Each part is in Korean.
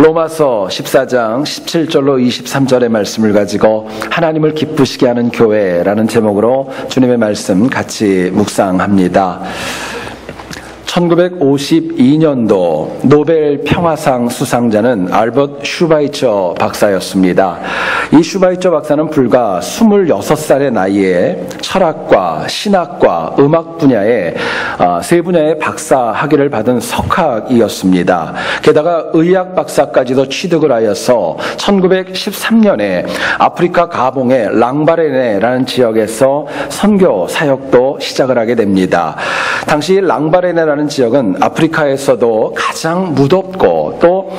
로마서 14장 17절로 23절의 말씀을 가지고 하나님을 기쁘시게 하는 교회라는 제목으로 주님의 말씀 같이 묵상합니다. 1952년도 노벨 평화상 수상자는 알버트 슈바이처 박사였습니다. 이 슈바이처 박사는 불과 26살의 나이에 철학과 신학과 음악 분야에 세 분야의 박사 학위를 받은 석학이었습니다. 게다가 의학 박사까지도 취득을 하여서 1913년에 아프리카 가봉의 랑바레네라는 지역에서 선교 사역도 시작을 하게 됩니다. 당시 랑바레네라는 지역은 아프리카에서도 가장 무덥고 또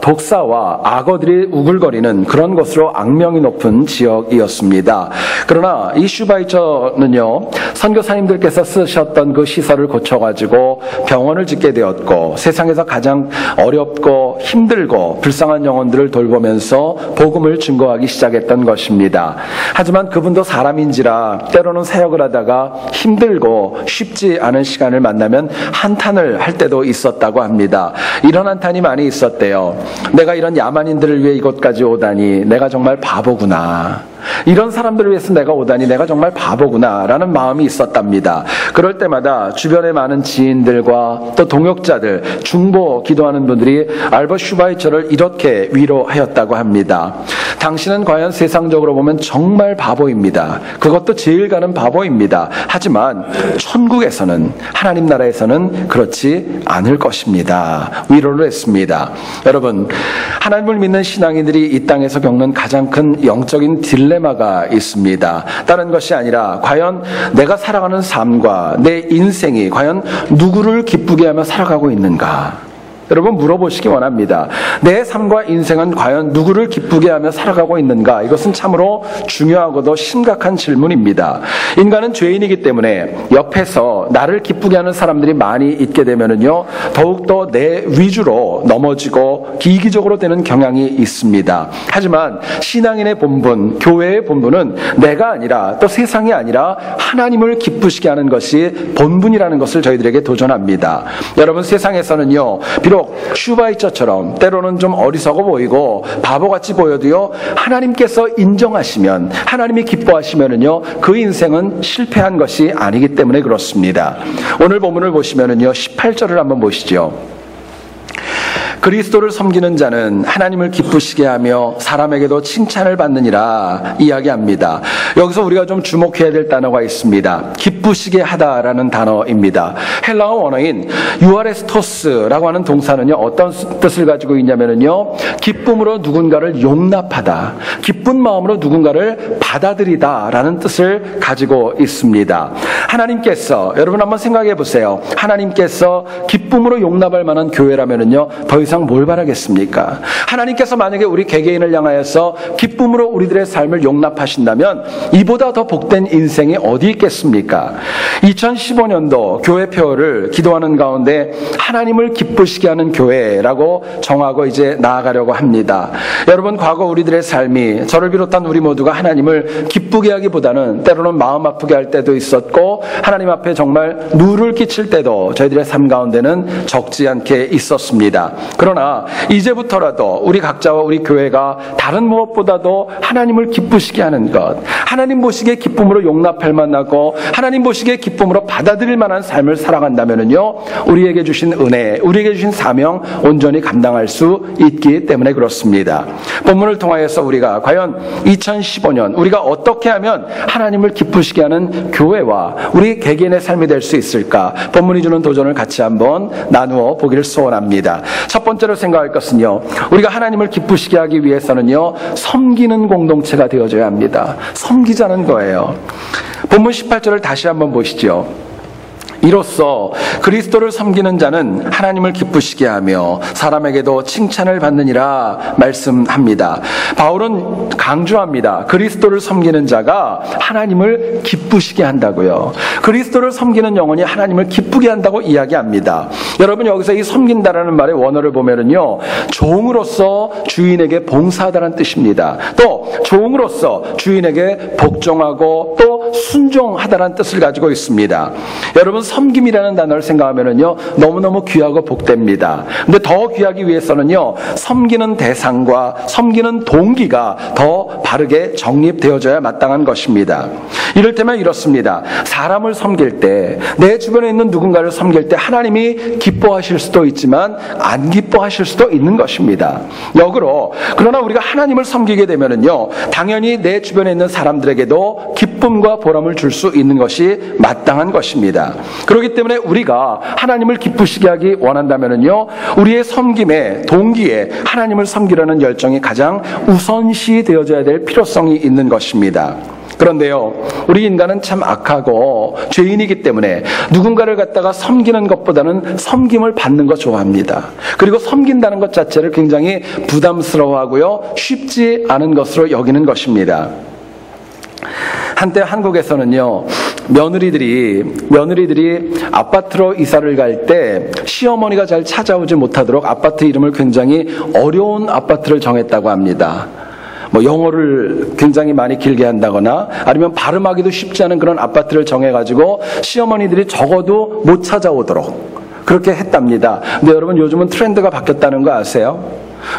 독사와 악어들이 우글거리는 그런 곳으로 악명이 높은 지역이었습니다. 그러나 이 슈바이처는요, 선교사님들께서 쓰셨던 그 시설을 고쳐가지고 병원을 짓게 되었고 세상에서 가장 어렵고 힘들고 불쌍한 영혼들을 돌보면서 복음을 증거하기 시작했던 것입니다. 하지만 그분도 사람인지라 때로는 사역을 하다가 힘들고 쉽지 않은 시간을 만나면 한탄을 할 때도 있었다고 합니다. 이런 한탄이 많이 있었대요. 내가 이런 야만인들을 위해 이곳까지 오다니 내가 정말 바보구나. 이런 사람들을 위해서 내가 오다니 내가 정말 바보구나 라는 마음이 있었답니다. 그럴 때마다 주변의 많은 지인들과 또 동역자들, 중보 기도하는 분들이 알버트 슈바이처를 이렇게 위로하였다고 합니다. 당신은 과연 세상적으로 보면 정말 바보입니다. 그것도 제일 가는 바보입니다. 하지만 천국에서는, 하나님 나라에서는 그렇지 않을 것입니다. 위로를 했습니다. 여러분, 하나님을 믿는 신앙인들이 이 땅에서 겪는 가장 큰 영적인 딜레마가 있습니다. 다른 것이 아니라 과연 내가 살아가는 삶과 내 인생이 과연 누구를 기쁘게 하며 살아가고 있는가? 여러분, 물어보시기 원합니다. 내 삶과 인생은 과연 누구를 기쁘게 하며 살아가고 있는가? 이것은 참으로 중요하고도 심각한 질문입니다. 인간은 죄인이기 때문에 옆에서 나를 기쁘게 하는 사람들이 많이 있게 되면은요, 더욱더 내 위주로 넘어지고 이기적으로 되는 경향이 있습니다. 하지만 신앙인의 본분, 교회의 본분은 내가 아니라 또 세상이 아니라 하나님을 기쁘시게 하는 것이 본분이라는 것을 저희들에게 도전합니다. 여러분, 세상에서는요, 비록 슈바이처처럼 때로는 좀 어리석어 보이고 바보같이 보여도요, 하나님께서 인정하시면, 하나님이 기뻐하시면은요, 그 인생은 실패한 것이 아니기 때문에 그렇습니다. 오늘 본문을 보시면은요, 18절을 한번 보시죠. 그리스도를 섬기는 자는 하나님을 기쁘시게 하며 사람에게도 칭찬을 받느니라 이야기합니다. 여기서 우리가 좀 주목해야 될 단어가 있습니다. 기쁘시게 하다라는 단어입니다. 헬라어 원어인 유아레스토스라고 하는 동사는요, 어떤 뜻을 가지고 있냐면요, 기쁨으로 누군가를 용납하다, 기쁜 마음으로 누군가를 받아들이다라는 뜻을 가지고 있습니다. 하나님께서, 여러분 한번 생각해 보세요. 하나님께서 기쁨으로 용납할 만한 교회라면은요, 더 이상 뭘 바라겠습니까? 하나님께서 만약에 우리 개개인을 향하여서 기쁨으로 우리들의 삶을 용납하신다면 이보다 더 복된 인생이 어디 있겠습니까? 2015년도 교회 표어를 기도하는 가운데 하나님을 기쁘시게 하는 교회라고 정하고 이제 나아가려고 합니다. 여러분, 과거 우리들의 삶이, 저를 비롯한 우리 모두가 하나님을 기쁘게 하기보다는 때로는 마음 아프게 할 때도 있었고 하나님 앞에 정말 누를 끼칠 때도 저희들의 삶 가운데는 적지 않게 있었습니다. 그러나 이제부터라도 우리 각자와 우리 교회가 다른 무엇보다도 하나님을 기쁘시게 하는 것, 하나님 보시기에 기쁨으로 용납할 만하고 하나님 보시기에 기쁨으로 받아들일 만한 삶을 살아간다면요, 우리에게 주신 은혜, 우리에게 주신 사명 온전히 감당할 수 있기 때문에 그렇습니다. 본문을 통하여서 우리가 과연 2015년 우리가 어떻게 하면 하나님을 기쁘시게 하는 교회와 우리 개개인의 삶이 될 수 있을까? 본문이 주는 도전을 같이 한번 나누어 보기를 소원합니다. 첫 번째로 생각할 것은요, 우리가 하나님을 기쁘시게 하기 위해서는요, 섬기는 공동체가 되어져야 합니다. 섬기자는 거예요. 본문 18절을 다시 한번 보시죠. 이로써 그리스도를 섬기는 자는 하나님을 기쁘시게 하며 사람에게도 칭찬을 받느니라 말씀합니다. 바울은 강조합니다. 그리스도를 섬기는 자가 하나님을 기쁘시게 한다고요. 그리스도를 섬기는 영혼이 하나님을 기쁘게 한다고 이야기합니다. 여러분, 여기서 이 섬긴다라는 말의 원어를 보면은요, 종으로서 주인에게 봉사하다는 뜻입니다. 또 종으로서 주인에게 복종하고 또 순종하다라는 뜻을 가지고 있습니다. 여러분, 섬김이라는 단어를 생각하면은요, 너무너무 귀하고 복됩니다. 근데 더 귀하기 위해서는요, 섬기는 대상과 섬기는 동기가 더 바르게 정립되어져야 마땅한 것입니다. 이를테면 이렇습니다. 사람을 섬길 때, 내 주변에 있는 누군가를 섬길 때 하나님이 기뻐하실 수도 있지만 안 기뻐하실 수도 있는 것입니다. 역으로, 그러나 우리가 하나님을 섬기게 되면은요, 당연히 내 주변에 있는 사람들에게도 기쁨과 보람을 줄 수 있는 것이 마땅한 것입니다. 그렇기 때문에 우리가 하나님을 기쁘시게 하기 원한다면은요, 우리의 섬김의 동기에 하나님을 섬기려는 열정이 가장 우선시 되어져야 될 필요성이 있는 것입니다. 그런데요, 우리 인간은 참 악하고 죄인이기 때문에 누군가를 갖다가 섬기는 것보다는 섬김을 받는 거 좋아합니다. 그리고 섬긴다는 것 자체를 굉장히 부담스러워하고요, 쉽지 않은 것으로 여기는 것입니다. 한때 한국에서는요, 며느리들이 아파트로 이사를 갈 때 시어머니가 잘 찾아오지 못하도록 아파트 이름을 굉장히 어려운 아파트를 정했다고 합니다. 영어를 굉장히 많이 길게 한다거나 아니면 발음하기도 쉽지 않은 그런 아파트를 정해가지고 시어머니들이 적어도 못 찾아오도록 그렇게 했답니다. 근데 여러분, 요즘은 트렌드가 바뀌었다는 거 아세요?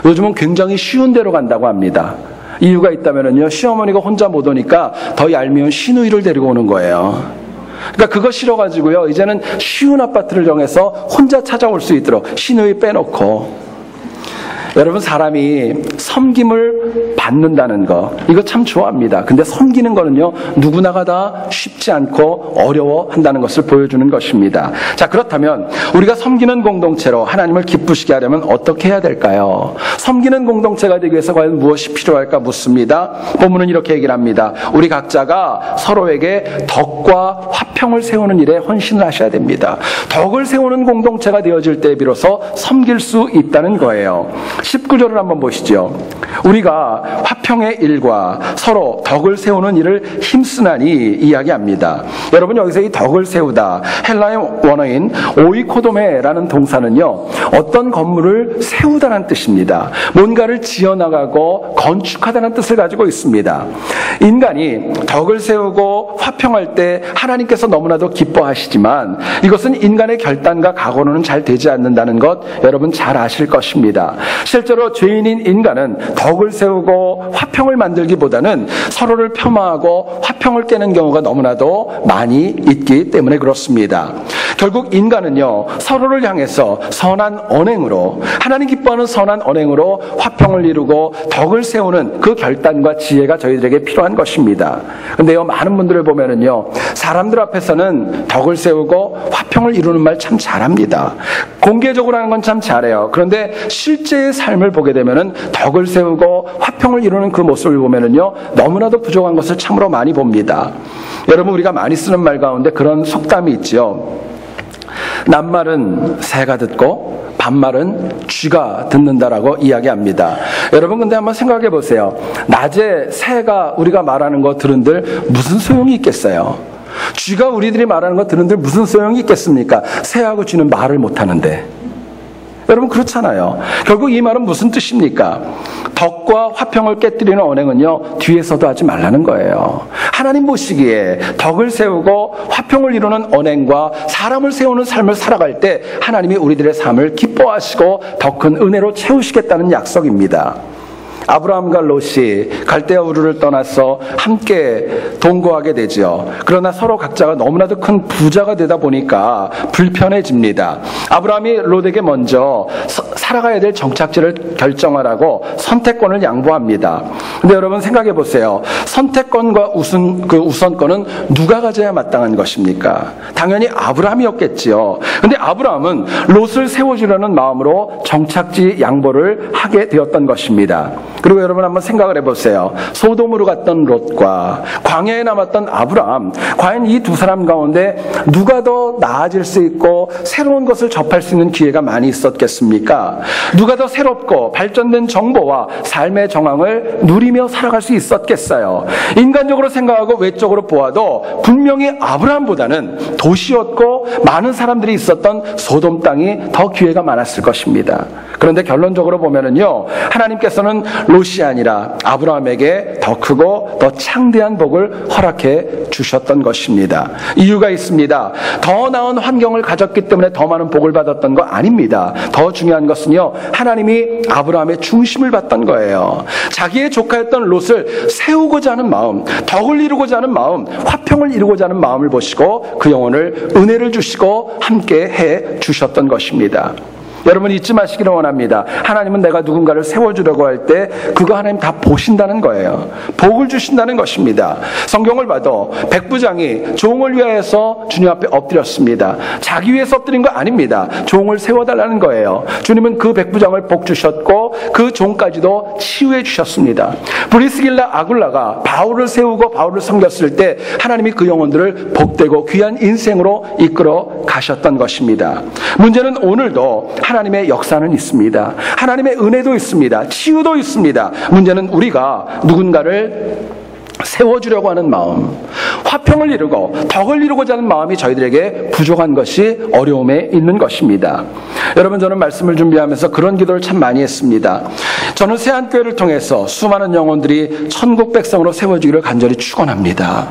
요즘은 굉장히 쉬운 데로 간다고 합니다. 이유가 있다면요, 시어머니가 혼자 못 오니까 더 얄미운 시누이를 데리고 오는 거예요. 그러니까 그거 싫어가지고요, 이제는 쉬운 아파트를 정해서 혼자 찾아올 수 있도록 시누이 빼놓고. 여러분, 사람이 섬김을 받는다는 거, 이거 참 좋아합니다. 근데 섬기는 거는요, 누구나가 다 쉽지 않고 어려워한다는 것을 보여주는 것입니다. 자, 그렇다면 우리가 섬기는 공동체로 하나님을 기쁘시게 하려면 어떻게 해야 될까요? 섬기는 공동체가 되기 위해서 과연 무엇이 필요할까 묻습니다. 본문은 이렇게 얘기를 합니다. 우리 각자가 서로에게 덕과 화평을 세우는 일에 헌신을 하셔야 됩니다. 덕을 세우는 공동체가 되어질 때 비로소 섬길 수 있다는 거예요. 19절을 한번 보시죠. 우리가 화평의 일과 서로 덕을 세우는 일을 힘쓰나니 이야기합니다. 여러분, 여기서 이 덕을 세우다, 헬라의 원어인 오이코도메라는 동사는요, 어떤 건물을 세우다라는 뜻입니다. 뭔가를 지어나가고 건축하다는 뜻을 가지고 있습니다. 인간이 덕을 세우고 화평할 때 하나님께서 너무나도 기뻐하시지만 이것은 인간의 결단과 각오로는 잘 되지 않는다는 것 여러분 잘 아실 것입니다. 실제로 죄인인 인간은 덕을 세우고 화평을 만들기보다는 서로를 폄하하고 화평을 깨는 경우가 너무나도 많이 있기 때문에 그렇습니다. 결국 인간은요, 서로를 향해서 선한 언행으로, 하나님 기뻐하는 선한 언행으로 화평을 이루고 덕을 세우는 그 결단과 지혜가 저희들에게 필요한 것입니다. 그런데요, 많은 분들을 보면은요, 사람들 앞에서는 덕을 세우고 화평을 이루는 말 참 잘합니다. 공개적으로 하는 건 참 잘해요. 그런데 실제의 삶을 보게 되면은 덕을 세우고 화평을 이루는 그 모습을 보면은요, 너무나도 부족한 것을 참으로 많이 봅니다. 여러분, 우리가 많이 쓰는 말 가운데 그런 속담이 있죠. 낱말은 새가 듣고 반말은 쥐가 듣는다라고 이야기합니다. 여러분, 근데 한번 생각해 보세요. 낮에 새가 우리가 말하는 거 들은들 무슨 소용이 있겠어요? 쥐가 우리들이 말하는 거 들은들 무슨 소용이 있겠습니까? 새하고 쥐는 말을 못하는데. 여러분, 그렇잖아요. 결국 이 말은 무슨 뜻입니까? 덕과 화평을 깨뜨리는 언행은요, 뒤에서도 하지 말라는 거예요. 하나님 보시기에 덕을 세우고 화평을 이루는 언행과 사람을 세우는 삶을 살아갈 때 하나님이 우리들의 삶을 기뻐하시고 더 큰 은혜로 채우시겠다는 약속입니다. 아브라함과 롯이 갈대아 우르를 떠나서 함께 동거하게 되죠. 그러나 서로 각자가 너무나도 큰 부자가 되다 보니까 불편해집니다. 아브라함이 롯에게 먼저 살아가야 될 정착지를 결정하라고 선택권을 양보합니다. 근데 여러분 생각해 보세요. 선택권과 우선권은 누가 가져야 마땅한 것입니까? 당연히 아브라함이었겠지요. 근데 아브라함은 롯을 세워주려는 마음으로 정착지 양보를 하게 되었던 것입니다. 그리고 여러분 한번 생각을 해보세요. 소돔으로 갔던 롯과 광야에 남았던 아브라함, 과연 이 두 사람 가운데 누가 더 나아질 수 있고 새로운 것을 접할 수 있는 기회가 많이 있었겠습니까? 누가 더 새롭고 발전된 정보와 삶의 정황을 누리며 살아갈 수 있었겠어요? 인간적으로 생각하고 외적으로 보아도 분명히 아브라함보다는 도시였고 많은 사람들이 있었던 소돔 땅이 더 기회가 많았을 것입니다. 그런데 결론적으로 보면은요, 하나님께서는 롯이 아니라 아브라함에게 더 크고 더 창대한 복을 허락해 주셨던 것입니다. 이유가 있습니다. 더 나은 환경을 가졌기 때문에 더 많은 복을 받았던 거 아닙니다. 더 중요한 것은요, 하나님이 아브라함의 중심을 봤던 거예요. 자기의 조카였던 롯을 세우고자 하는 마음, 덕을 이루고자 하는 마음, 화평을 이루고자 하는 마음을 보시고 그 영혼을 은혜를 주시고 함께 해 주셨던 것입니다. 여러분 잊지 마시기를 원합니다. 하나님은 내가 누군가를 세워주려고 할 때 그거 하나님 다 보신다는 거예요. 복을 주신다는 것입니다. 성경을 봐도 백부장이 종을 위하여서 주님 앞에 엎드렸습니다. 자기 위해서 엎드린 거 아닙니다. 종을 세워달라는 거예요. 주님은 그 백부장을 복 주셨고 그 종까지도 치유해 주셨습니다. 브리스길라 아굴라가 바울을 세우고 바울을 섬겼을 때 하나님이 그 영혼들을 복되고 귀한 인생으로 이끌어 가셨던 것입니다. 문제는 오늘도 하나님의 역사는 있습니다. 하나님의 은혜도 있습니다. 치유도 있습니다. 문제는 우리가 누군가를 세워주려고 하는 마음, 화평을 이루고 덕을 이루고자 하는 마음이 저희들에게 부족한 것이 어려움에 있는 것입니다. 여러분, 저는 말씀을 준비하면서 그런 기도를 참 많이 했습니다. 저는 세안교회를 통해서 수많은 영혼들이 천국 백성으로 세워지기를 간절히 축원합니다.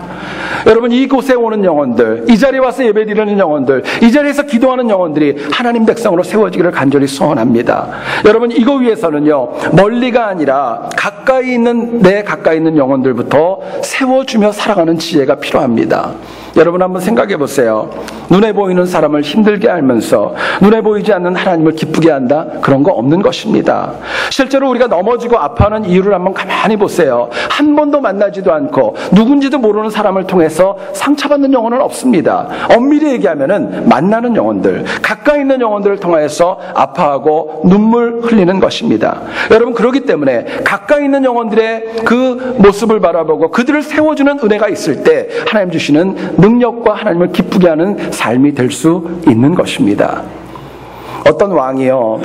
여러분, 이곳에 오는 영혼들, 이 자리에 와서 예배드리는 영혼들, 이 자리에서 기도하는 영혼들이 하나님 백성으로 세워지기를 간절히 소원합니다. 여러분, 이거 위해서는요, 멀리가 아니라 가까이 있는 영혼들부터 세워주며 살아가는 지혜가 필요합니다. 여러분 한번 생각해 보세요. 눈에 보이는 사람을 힘들게 알면서 눈에 보이지 않는 하나님을 기쁘게 한다? 그런 거 없는 것입니다. 실제로 우리가 넘어지고 아파하는 이유를 한번 가만히 보세요. 한 번도 만나지도 않고 누군지도 모르는 사람을 통해서 상처받는 영혼은 없습니다. 엄밀히 얘기하면은 만나는 영혼들, 가까이 있는 영혼들을 통해서 아파하고 눈물 흘리는 것입니다. 여러분, 그렇기 때문에 가까이 있는 영혼들의 그 모습을 바라보고 그들을 세워주는 은혜가 있을 때 하나님 주시는 능력과 하나님을 기쁘게 하는 삶이 될 수 있는 것입니다. 어떤 왕이요,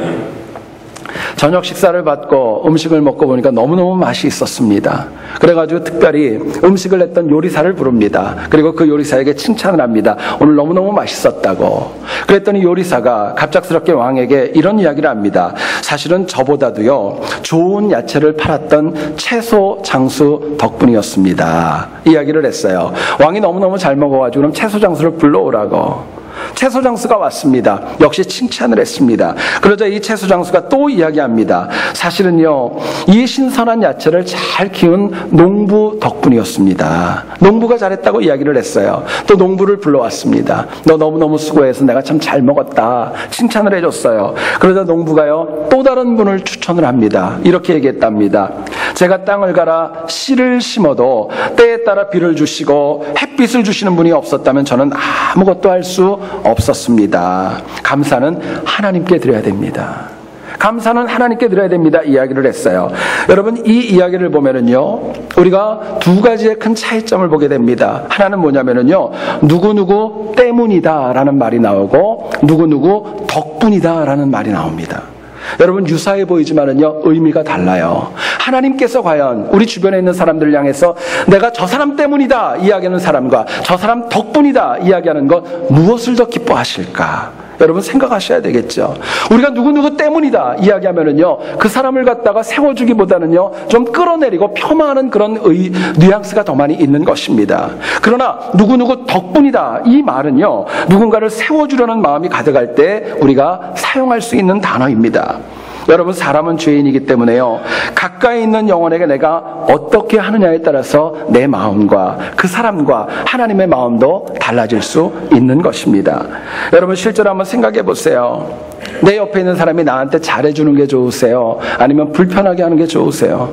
저녁 식사를 받고 음식을 먹고 보니까 너무너무 맛이 있었습니다. 그래가지고 특별히 음식을 했던 요리사를 부릅니다. 그리고 그 요리사에게 칭찬을 합니다. 오늘 너무너무 맛있었다고. 그랬더니 요리사가 갑작스럽게 왕에게 이런 이야기를 합니다. 사실은 저보다도요, 좋은 야채를 팔았던 채소 장수 덕분이었습니다. 이야기를 했어요. 왕이 너무너무 잘 먹어가지고 그럼 채소 장수를 불러오라고. 채소 장수가 왔습니다. 역시 칭찬을 했습니다. 그러자 이 채소 장수가 또 이야기합니다. 사실은요, 이 신선한 야채를 잘 키운 농부 덕분이었습니다. 농부가 잘했다고 이야기를 했어요. 또 농부를 불러왔습니다. 너 너무너무 수고해서 내가 참 잘 먹었다. 칭찬을 해줬어요. 그러자 농부가요, 또 다른 분을 추천을 합니다. 이렇게 얘기했답니다. 제가 땅을 갈아 씨를 심어도 때에 따라 비를 주시고 햇빛을 주시는 분이 없었다면 저는 아무것도 할 수 없었습니다. 감사는 하나님께 드려야 됩니다. 감사는 하나님께 드려야 됩니다. 이야기를 했어요. 여러분, 이 이야기를 보면은요, 우리가 두 가지의 큰 차이점을 보게 됩니다. 하나는 뭐냐면은요, 누구누구 때문이다 라는 말이 나오고 누구누구 덕분이다 라는 말이 나옵니다. 여러분, 유사해 보이지만은요, 의미가 달라요. 하나님께서 과연 우리 주변에 있는 사람들을 향해서 내가 저 사람 때문이다 이야기하는 사람과 저 사람 덕분이다 이야기하는 것, 무엇을 더 기뻐하실까? 여러분 생각하셔야 되겠죠. 우리가 누구누구 때문이다 이야기하면은요, 그 사람을 갖다가 세워주기보다는요, 좀 끌어내리고 폄하하는 그런 뉘앙스가 더 많이 있는 것입니다. 그러나 누구누구 덕분이다 이 말은요, 누군가를 세워주려는 마음이 가득할 때 우리가 사용할 수 있는 단어입니다. 여러분, 사람은 죄인이기 때문에요, 가까이 있는 영혼에게 내가 어떻게 하느냐에 따라서 내 마음과 그 사람과 하나님의 마음도 달라질 수 있는 것입니다. 여러분, 실제로 한번 생각해 보세요. 내 옆에 있는 사람이 나한테 잘해주는 게 좋으세요? 아니면 불편하게 하는 게 좋으세요?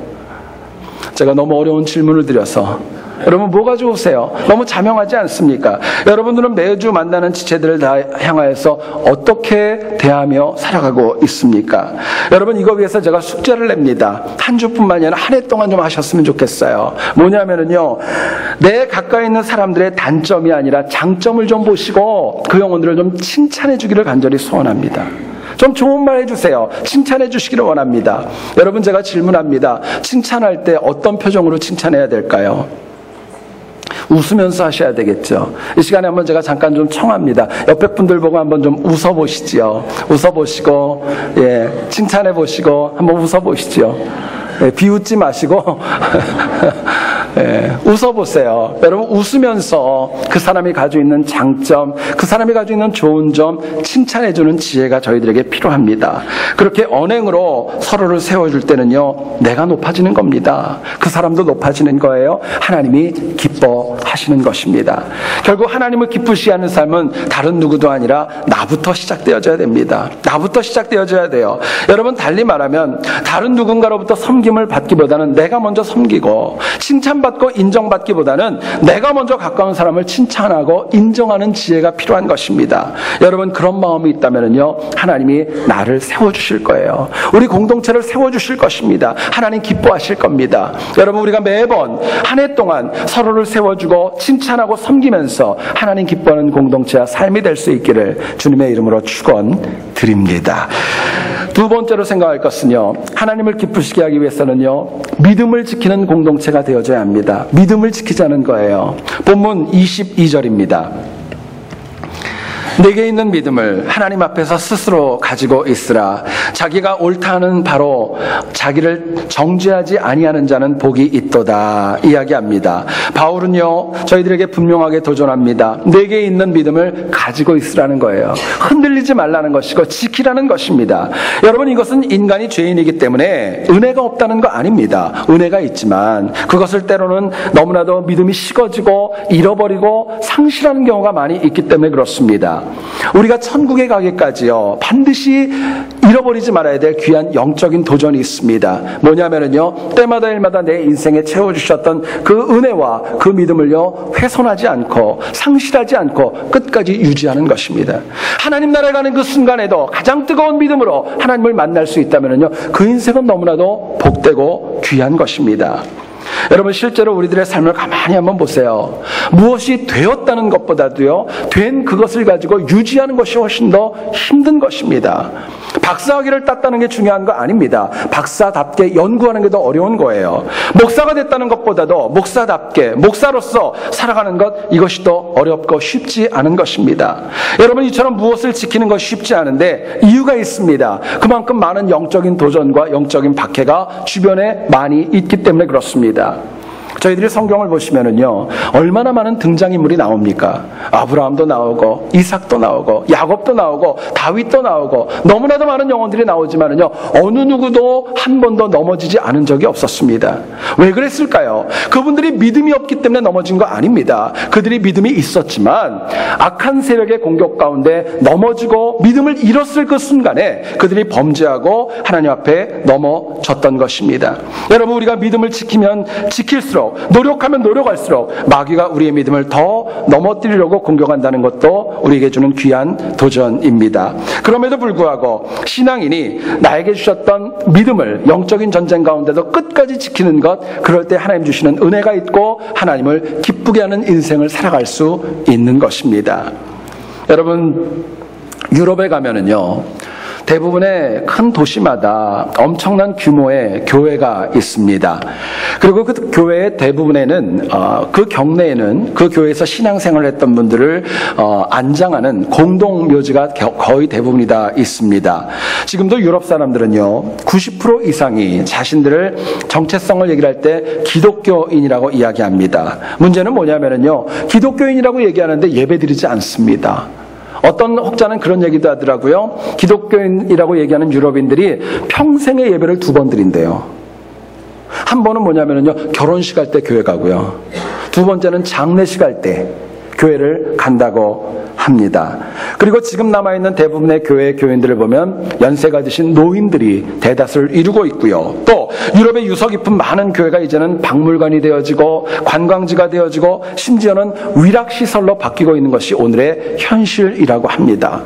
제가 너무 어려운 질문을 드려서 여러분, 뭐가 좋으세요? 너무 자명하지 않습니까? 여러분들은 매주 만나는 지체들을 다 향하여서 어떻게 대하며 살아가고 있습니까? 여러분, 이거 위해서 제가 숙제를 냅니다. 한 주뿐만이 아니라 한 해 동안 좀 하셨으면 좋겠어요. 뭐냐면은요, 내 가까이 있는 사람들의 단점이 아니라 장점을 좀 보시고 그 영혼들을 좀 칭찬해 주기를 간절히 소원합니다. 좀 좋은 말 해주세요. 칭찬해 주시기를 원합니다. 여러분, 제가 질문합니다. 칭찬할 때 어떤 표정으로 칭찬해야 될까요? 웃으면서 하셔야 되겠죠. 이 시간에 한번 제가 잠깐 좀 청합니다. 옆에 분들 보고 한번 좀 웃어보시죠. 웃어보시고, 칭찬해 보시고, 한번 웃어보시죠. 비웃지 마시고 웃어보세요. 여러분, 웃으면서 그 사람이 가지고 있는 장점, 그 사람이 가지고 있는 좋은 점 칭찬해주는 지혜가 저희들에게 필요합니다. 그렇게 언행으로 서로를 세워줄 때는요, 내가 높아지는 겁니다. 그 사람도 높아지는 거예요. 하나님이 기뻐하시는 것입니다. 결국 하나님을 기쁘시게 하는 삶은 다른 누구도 아니라 나부터 시작되어져야 됩니다. 나부터 시작되어져야 돼요. 여러분, 달리 말하면 다른 누군가로부터 섬김을 받기보다는 내가 먼저 섬기고, 칭찬받고 인정받기보다는 내가 먼저 가까운 사람을 칭찬하고 인정하는 지혜가 필요한 것입니다. 여러분, 그런 마음이 있다면요, 하나님이 나를 세워주실 거예요. 우리 공동체를 세워주실 것입니다. 하나님 기뻐하실 겁니다. 여러분, 우리가 매번 한 해 동안 서로를 세워주고 칭찬하고 섬기면서 하나님 기뻐하는 공동체와 삶이 될 수 있기를 주님의 이름으로 축원드립니다. 두 번째로 생각할 것은요, 하나님을 기쁘시게 하기 위해서는요, 믿음을 지키는 공동체가 되어져야 합니다. 믿음을 지키자는 거예요. 본문 22절입니다. 내게 있는 믿음을 하나님 앞에서 스스로 가지고 있으라. 자기가 옳다 하는 바로 자기를 정죄하지 아니하는 자는 복이 있도다 이야기합니다. 바울은요, 저희들에게 분명하게 도전합니다. 내게 있는 믿음을 가지고 있으라는 거예요. 흔들리지 말라는 것이고 지키라는 것입니다. 여러분, 이것은 인간이 죄인이기 때문에 은혜가 없다는 거 아닙니다. 은혜가 있지만 그것을 때로는 너무나도 믿음이 식어지고 잃어버리고 상실하는 경우가 많이 있기 때문에 그렇습니다. 우리가 천국에 가기까지요, 반드시 잃어버리지 말아야 될 귀한 영적인 도전이 있습니다. 뭐냐면요, 때마다 일마다 내 인생에 채워주셨던 그 은혜와 그 믿음을요, 훼손하지 않고 상실하지 않고 끝까지 유지하는 것입니다. 하나님 나라에 가는 그 순간에도 가장 뜨거운 믿음으로 하나님을 만날 수 있다면요, 그 인생은 너무나도 복되고 귀한 것입니다. 여러분, 실제로 우리들의 삶을 가만히 한번 보세요. 무엇이 되었다는 것보다도요, 된 그것을 가지고 유지하는 것이 훨씬 더 힘든 것입니다. 박사학위를 땄다는 게 중요한 거 아닙니다. 박사답게 연구하는 게 더 어려운 거예요. 목사가 됐다는 것보다도 목사답게 목사로서 살아가는 것, 이것이 더 어렵고 쉽지 않은 것입니다. 여러분, 이처럼 무엇을 지키는 것이 쉽지 않은데 이유가 있습니다. 그만큼 많은 영적인 도전과 영적인 박해가 주변에 많이 있기 때문에 그렇습니다. 저희들이 성경을 보시면은요, 얼마나 많은 등장인물이 나옵니까? 아브라함도 나오고, 이삭도 나오고, 야곱도 나오고, 다윗도 나오고, 너무나도 많은 영혼들이 나오지만은요, 어느 누구도 한 번도 넘어지지 않은 적이 없었습니다. 왜 그랬을까요? 그분들이 믿음이 없기 때문에 넘어진 거 아닙니다. 그들이 믿음이 있었지만 악한 세력의 공격 가운데 넘어지고 믿음을 잃었을 그 순간에 그들이 범죄하고 하나님 앞에 넘어졌던 것입니다. 여러분, 우리가 믿음을 지키면 지킬수록, 노력하면 노력할수록 마귀가 우리의 믿음을 더 넘어뜨리려고 공격한다는 것도 우리에게 주는 귀한 도전입니다. 그럼에도 불구하고 신앙인이 나에게 주셨던 믿음을 영적인 전쟁 가운데도 끝까지 지키는 것, 그럴 때 하나님 주시는 은혜가 있고 하나님을 기쁘게 하는 인생을 살아갈 수 있는 것입니다. 여러분, 유럽에 가면은요, 대부분의 큰 도시마다 엄청난 규모의 교회가 있습니다. 그리고 그 교회의 대부분에는 그 경내에는 그 교회에서 신앙생활을 했던 분들을 안장하는 공동묘지가 거의 대부분이 다 있습니다. 지금도 유럽 사람들은요, 90% 이상이 자신들을 정체성을 얘기할 때 기독교인이라고 이야기합니다. 문제는 뭐냐면요, 기독교인이라고 얘기하는데 예배드리지 않습니다. 어떤 혹자는 그런 얘기도 하더라고요. 기독교인이라고 얘기하는 유럽인들이 평생의 예배를 2번 드린대요. 한 번은 뭐냐면요, 결혼식 할 때 교회 가고요. 두 번째는 장례식 할 때 교회를 간다고 합니다. 그리고 지금 남아있는 대부분의 교회 교인들을 보면 연세가 드신 노인들이 대다수를 이루고 있고요. 또 유럽의 유서 깊은 많은 교회가 이제는 박물관이 되어지고 관광지가 되어지고 심지어는 위락시설로 바뀌고 있는 것이 오늘의 현실이라고 합니다.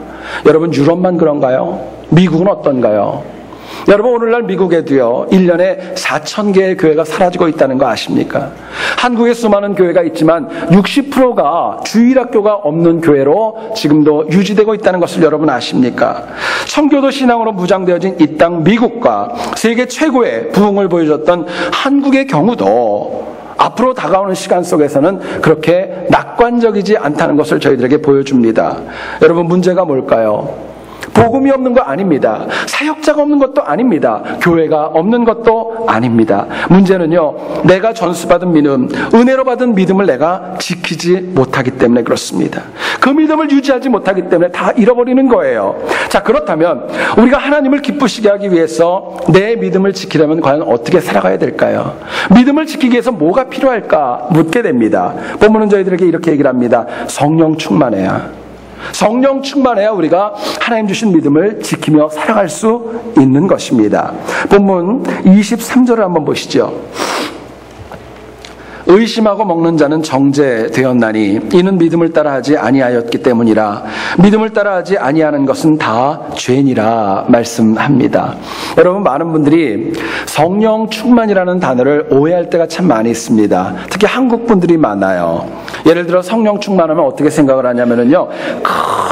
여러분, 유럽만 그런가요? 미국은 어떤가요? 여러분, 오늘날 미국에도요, 1년에 4,000개의 교회가 사라지고 있다는 거 아십니까? 한국에 수많은 교회가 있지만 60%가 주일학교가 없는 교회로 지금도 유지되고 있다는 것을 여러분 아십니까? 청교도 신앙으로 무장되어진 이 땅 미국과 세계 최고의 부흥을 보여줬던 한국의 경우도 앞으로 다가오는 시간 속에서는 그렇게 낙관적이지 않다는 것을 저희들에게 보여줍니다. 여러분, 문제가 뭘까요? 복음이 없는 거 아닙니다. 사역자가 없는 것도 아닙니다. 교회가 없는 것도 아닙니다. 문제는요, 내가 전수받은 믿음, 은혜로 받은 믿음을 내가 지키지 못하기 때문에 그렇습니다. 그 믿음을 유지하지 못하기 때문에 다 잃어버리는 거예요. 자, 그렇다면 우리가 하나님을 기쁘시게 하기 위해서 내 믿음을 지키려면 과연 어떻게 살아가야 될까요? 믿음을 지키기 위해서 뭐가 필요할까 묻게 됩니다. 본문은 저희들에게 이렇게 얘기를 합니다. 성령 충만해야. 성령 충만해야 우리가 하나님 주신 믿음을 지키며 살아갈 수 있는 것입니다. 본문 23절을 한번 보시죠. 의심하고 먹는 자는 정죄되었나니 이는 믿음을 따라하지 아니하였기 때문이라. 믿음을 따라하지 아니하는 것은 다 죄니라 말씀합니다. 여러분, 많은 분들이 성령 충만이라는 단어를 오해할 때가 참 많이 있습니다. 특히 한국 분들이 많아요. 예를 들어 성령 충만하면 어떻게 생각을 하냐면요,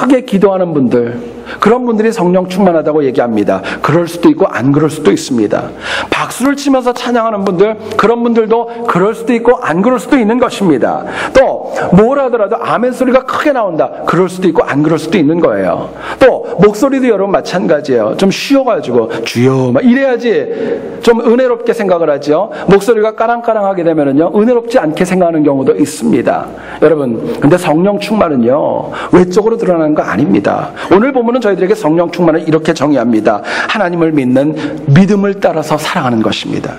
크게 기도하는 분들, 그런 분들이 성령 충만하다고 얘기합니다. 그럴 수도 있고 안 그럴 수도 있습니다. 박수를 치면서 찬양하는 분들, 그런 분들도 그럴 수도 있고 안 그럴 수도 있는 것입니다. 또 뭘 하더라도 아멘 소리가 크게 나온다, 그럴 수도 있고 안 그럴 수도 있는 거예요. 또 목소리도 여러분 마찬가지예요. 좀 쉬어가지고 주여 막 이래야지 좀 은혜롭게 생각을 하죠. 목소리가 까랑까랑하게 되면은요, 은혜롭지 않게 생각하는 경우도 있습니다. 여러분, 근데 성령 충만은요, 외적으로 드러나는 거 아닙니다. 오늘 보면은 저희들에게 성령 충만을 이렇게 정의합니다. 하나님을 믿는 믿음을 따라서 살아가는 것입니다.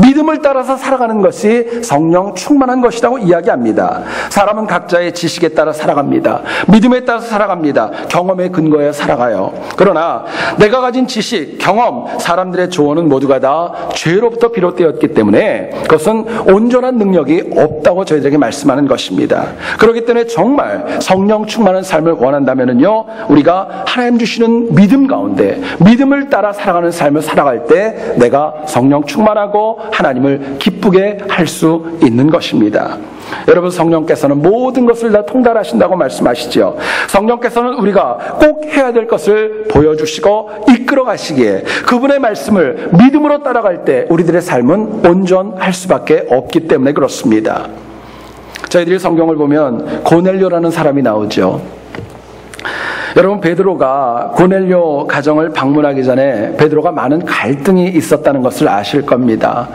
믿음을 따라서 살아가는 것이 성령 충만한 것이라고 이야기합니다. 사람은 각자의 지식에 따라 살아갑니다. 믿음에 따라서 살아갑니다. 경험에 근거해 살아가요. 그러나 내가 가진 지식, 경험, 사람들의 조언은 모두가 다 죄로부터 비롯되었기 때문에 그것은 온전한 능력이 없다고 저희들에게 말씀하는 것입니다. 그렇기 때문에 정말 성령 충만한 삶을 원한다면요, 우리가 하나님 주시는 믿음 가운데 믿음을 따라 살아가는 삶을 살아갈 때 내가 성령 충만하고 하나님을 기쁘게 할 수 있는 것입니다. 여러분, 성령께서는 모든 것을 다 통달하신다고 말씀하시죠. 성령께서는 우리가 꼭 해야 될 것을 보여주시고 이끌어 가시기에 그분의 말씀을 믿음으로 따라갈 때 우리들의 삶은 온전할 수밖에 없기 때문에 그렇습니다. 저희들이 성경을 보면 고넬료라는 사람이 나오죠. 여러분, 베드로가 고넬료 가정을 방문하기 전에 베드로가 많은 갈등이 있었다는 것을 아실 겁니다.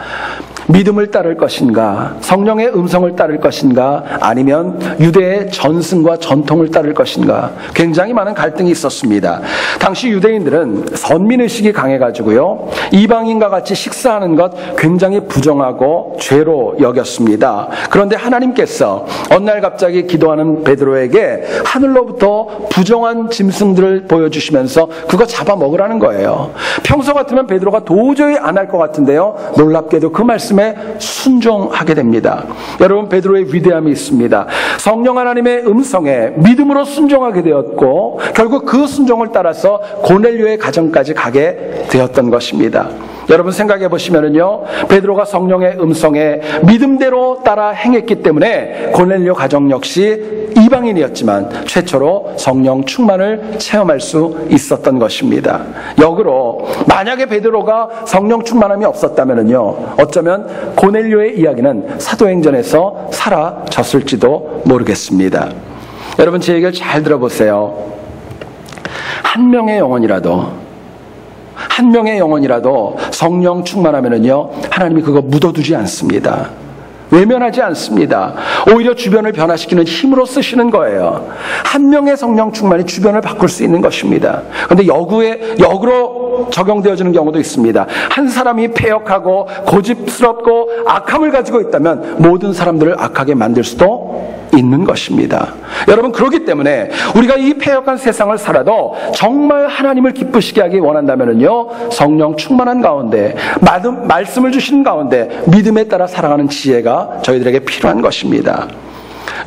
믿음을 따를 것인가, 성령의 음성을 따를 것인가, 아니면 유대의 전승과 전통을 따를 것인가, 굉장히 많은 갈등이 있었습니다. 당시 유대인들은 선민의식이 강해가지고요, 이방인과 같이 식사하는 것 굉장히 부정하고 죄로 여겼습니다. 그런데 하나님께서 어느 날 갑자기 기도하는 베드로에게 하늘로부터 부정한 짐승들을 보여주시면서 그거 잡아먹으라는 거예요. 평소 같으면 베드로가 도저히 안 할 것 같은데요, 놀랍게도 그 말씀에 순종하게 됩니다. 여러분, 베드로의 위대함이 있습니다. 성령 하나님의 음성에 믿음으로 순종하게 되었고 결국 그 순종을 따라서 고넬료의 가정까지 가게 되었던 것입니다. 여러분, 생각해 보시면은요, 베드로가 성령의 음성에 믿음대로 따라 행했기 때문에 고넬료 가정 역시 이방인이었지만 최초로 성령 충만을 체험할 수 있었던 것입니다. 역으로 만약에 베드로가 성령 충만함이 없었다면은요, 어쩌면 고넬료의 이야기는 사도행전에서 사라졌을지도 모르겠습니다. 여러분, 제 얘기를 잘 들어보세요. 한 명의 영혼이라도 성령 충만하면은요, 하나님이 그거 묻어두지 않습니다. 외면하지 않습니다. 오히려 주변을 변화시키는 힘으로 쓰시는 거예요. 한 명의 성령 충만이 주변을 바꿀 수 있는 것입니다. 그런데 역으로 적용되어지는 경우도 있습니다. 한 사람이 패역하고 고집스럽고 악함을 가지고 있다면 모든 사람들을 악하게 만들 수도 있는 것입니다. 여러분, 그렇기 때문에 우리가 이 패역한 세상을 살아도 정말 하나님을 기쁘시게 하기 원한다면요, 성령 충만한 가운데, 말씀을 주시는 가운데 믿음에 따라 살아가는 지혜가 저희들에게 필요한 것입니다.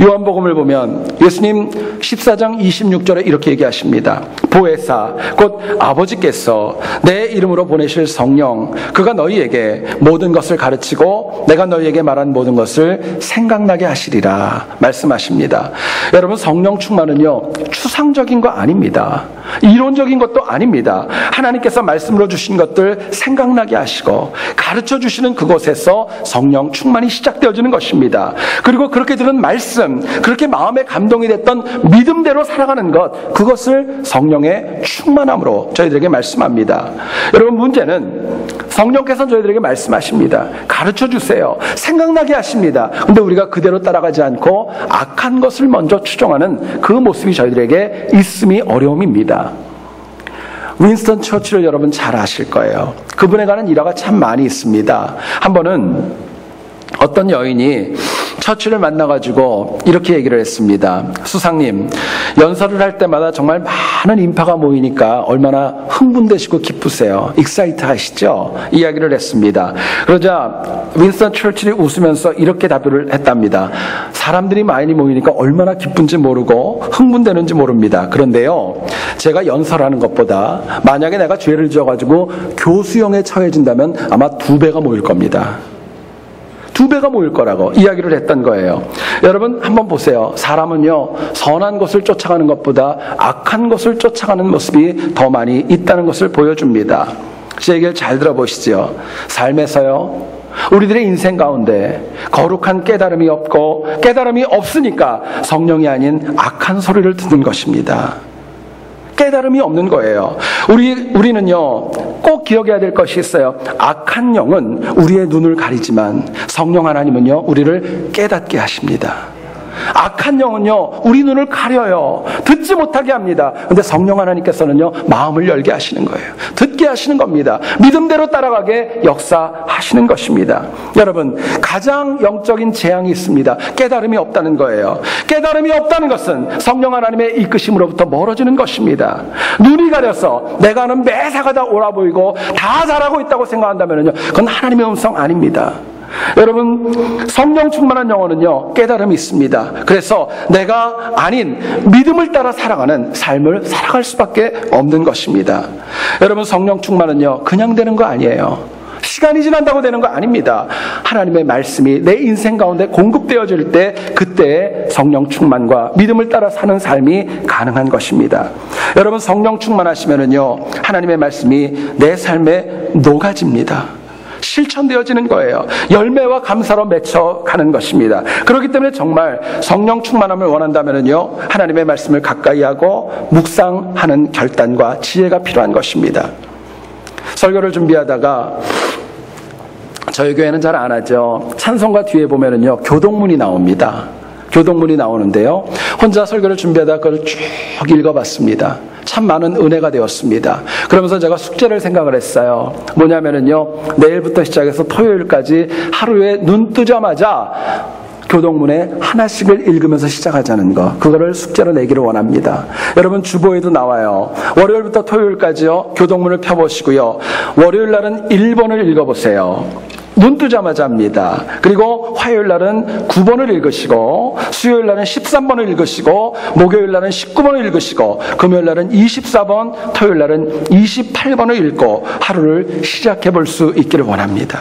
요한복음을 보면 예수님 14장 26절에 이렇게 얘기하십니다. 보혜사 곧 아버지께서 내 이름으로 보내실 성령, 그가 너희에게 모든 것을 가르치고 내가 너희에게 말한 모든 것을 생각나게 하시리라 말씀하십니다. 여러분, 성령 충만은요, 추상적인 거 아닙니다. 이론적인 것도 아닙니다. 하나님께서 말씀으로 주신 것들 생각나게 하시고 가르쳐 주시는 그곳에서 성령 충만이 시작되어지는 것입니다. 그리고 그렇게 들은 말씀, 그렇게 마음에 감동이 됐던 믿음대로 살아가는 것, 그것을 성령의 충만함으로 저희들에게 말씀합니다. 여러분, 문제는 성령께서 저희들에게 말씀하십니다. 가르쳐 주세요. 생각나게 하십니다. 근데 우리가 그대로 따라가지 않고 악한 것을 먼저 추종하는 그 모습이 저희들에게 있음이 어려움입니다. 윈스턴 처칠을 여러분 잘 아실 거예요. 그분에 관한 일화가 참 많이 있습니다. 한 번은 어떤 여인이 처칠을 만나가지고 이렇게 얘기를 했습니다. 수상님, 연설을 할 때마다 정말 많은 인파가 모이니까 얼마나 흥분되시고 기쁘세요. 익사이트 하시죠? 이야기를 했습니다. 그러자 윈스턴 처칠이 웃으면서 이렇게 답을 했답니다. 사람들이 많이 모이니까 얼마나 기쁜지 모르고 흥분되는지 모릅니다. 그런데요, 제가 연설하는 것보다 만약에 내가 죄를 지어가지고 교수형에 처해진다면 아마 2배가 모일 겁니다. 2배가 모일 거라고 이야기를 했던 거예요. 여러분, 한번 보세요. 사람은요, 선한 것을 쫓아가는 것보다 악한 것을 쫓아가는 모습이 더 많이 있다는 것을 보여줍니다. 제 얘기를 잘 들어보시죠. 삶에서요, 우리들의 인생 가운데 거룩한 깨달음이 없고 깨달음이 없으니까 성령이 아닌 악한 소리를 듣는 것입니다. 깨달음이 없는 거예요. 우리는요, 꼭 기억해야 될 것이 있어요. 악한 영은 우리의 눈을 가리지만 성령 하나님은요, 우리를 깨닫게 하십니다. 악한 영은요, 우리 눈을 가려요. 듣지 못하게 합니다. 근데 성령 하나님께서는요, 마음을 열게 하시는 거예요. 듣게 하시는 겁니다. 믿음대로 따라가게 역사하시는 것입니다. 여러분, 가장 영적인 재앙이 있습니다. 깨달음이 없다는 거예요. 깨달음이 없다는 것은 성령 하나님의 이끄심으로부터 멀어지는 것입니다. 눈이 가려서 내가 하는 매사가 다 옳아 보이고 다 잘하고 있다고 생각한다면요, 그건 하나님의 음성 아닙니다. 여러분, 성령 충만한 영혼은요, 깨달음이 있습니다. 그래서 내가 아닌 믿음을 따라 살아가는 삶을 살아갈 수밖에 없는 것입니다. 여러분, 성령 충만은요, 그냥 되는 거 아니에요. 시간이 지난다고 되는 거 아닙니다. 하나님의 말씀이 내 인생 가운데 공급되어질 때, 그때의 성령 충만과 믿음을 따라 사는 삶이 가능한 것입니다. 여러분, 성령 충만하시면은요, 하나님의 말씀이 내 삶에 녹아집니다. 실천되어지는 거예요. 열매와 감사로 맺혀가는 것입니다. 그렇기 때문에 정말 성령 충만함을 원한다면요, 하나님의 말씀을 가까이 하고 묵상하는 결단과 지혜가 필요한 것입니다. 설교를 준비하다가, 저희 교회는 잘 안 하죠. 찬송가 뒤에 보면은요, 교동문이 나옵니다. 교동문이 나오는데요, 혼자 설교를 준비하다가 그걸 쭉 읽어봤습니다. 참 많은 은혜가 되었습니다. 그러면서 제가 숙제를 생각을 했어요. 뭐냐면은요, 내일부터 시작해서 토요일까지 하루에 눈 뜨자마자 교동문에 하나씩을 읽으면서 시작하자는 거, 그거를 숙제로 내기를 원합니다. 여러분, 주보에도 나와요. 월요일부터 토요일까지요, 교동문을 펴보시고요, 월요일 날은 1번을 읽어보세요. 눈 뜨자마자 합니다. 그리고 화요일 날은 9번을 읽으시고, 수요일 날은 13번을 읽으시고, 목요일 날은 19번을 읽으시고, 금요일 날은 24번, 토요일 날은 28번을 읽고 하루를 시작해 볼 수 있기를 원합니다.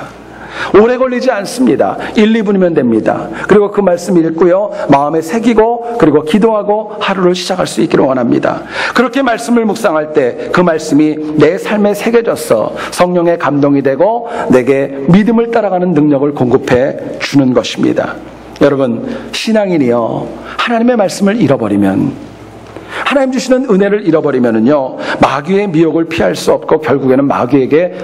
오래 걸리지 않습니다. 1, 2분이면 됩니다. 그리고 그 말씀 읽고요, 마음에 새기고, 그리고 기도하고 하루를 시작할 수 있기를 원합니다. 그렇게 말씀을 묵상할 때 그 말씀이 내 삶에 새겨져서 성령의 감동이 되고 내게 믿음을 따라가는 능력을 공급해 주는 것입니다. 여러분, 신앙인이요, 하나님의 말씀을 잃어버리면, 하나님 주시는 은혜를 잃어버리면은요, 마귀의 미혹을 피할 수 없고 결국에는 마귀에게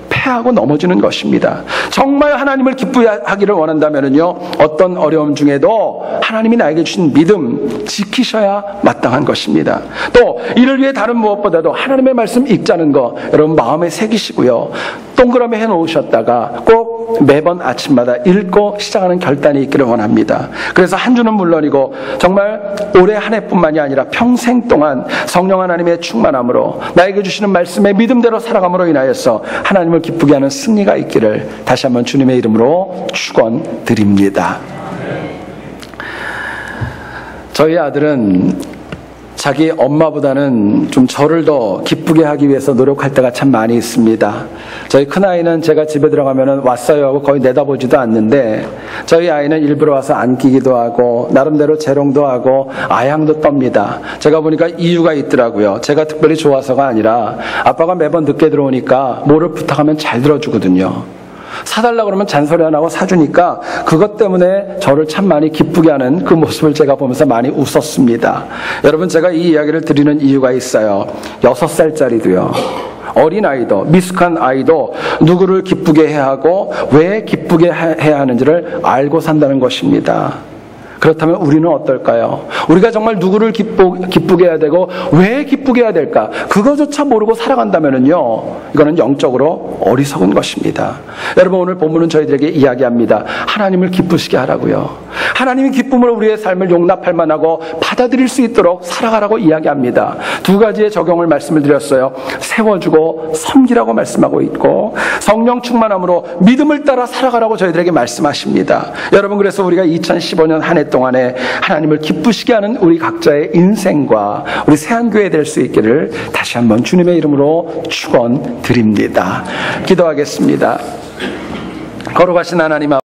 패하고 넘어지는 것입니다. 정말 하나님을 기쁘하기를 원한다면은요, 어떤 어려움 중에도 하나님이 나에게 주신 믿음 지키셔야 마땅한 것입니다. 또 이를 위해 다른 무엇보다도 하나님의 말씀 읽자는 거, 여러분 마음에 새기시고요, 동그라미 해놓으셨다가 꼭 매번 아침마다 읽고 시작하는 결단이 있기를 원합니다. 그래서 한 주는 물론이고 정말 올해 한 해뿐만이 아니라 평생 동안 성령 하나님의 충만함으로 나에게 주시는 말씀의 믿음대로 살아감으로 인하여서 하나님을 기쁘게 하는 승리가 있기를 다시 한번 주님의 이름으로 축원드립니다. 저희 아들은 자기 엄마보다는 좀 저를 더 기쁘게 하기 위해서 노력할 때가 참 많이 있습니다. 저희 큰아이는 제가 집에 들어가면 왔어요 하고 거의 내다보지도 않는데, 저희 아이는 일부러 와서 안기기도 하고 나름대로 재롱도 하고 아향도 떱니다. 제가 보니까 이유가 있더라고요. 제가 특별히 좋아서가 아니라 아빠가 매번 늦게 들어오니까 뭐를 부탁하면 잘 들어주거든요. 사달라고 그러면 잔소리 안 하고 사주니까 그것 때문에 저를 참 많이 기쁘게 하는 그 모습을 제가 보면서 많이 웃었습니다. 여러분, 제가 이 이야기를 드리는 이유가 있어요. 6살짜리도요, 어린아이도, 미숙한 아이도 누구를 기쁘게 해야 하고 왜 기쁘게 해야 하는지를 알고 산다는 것입니다. 그렇다면 우리는 어떨까요? 우리가 정말 누구를 기쁘게 해야 되고 왜 기쁘게 해야 될까? 그거조차 모르고 살아간다면요, 이거는 영적으로 어리석은 것입니다. 여러분, 오늘 본문은 저희들에게 이야기합니다. 하나님을 기쁘시게 하라고요. 하나님이 기쁨을 우리의 삶을 용납할 만하고 받아들일 수 있도록 살아가라고 이야기합니다. 두 가지의 적용을 말씀을 드렸어요. 세워주고 섬기라고 말씀하고 있고, 성령 충만함으로 믿음을 따라 살아가라고 저희들에게 말씀하십니다. 여러분, 그래서 우리가 2015년 한 해 동안에 하나님을 기쁘시게 하는 우리 각자의 인생과 우리 새한교회 될 수 있기를 다시 한번 주님의 이름으로 축원드립니다. 기도하겠습니다. 거룩하신 하나님,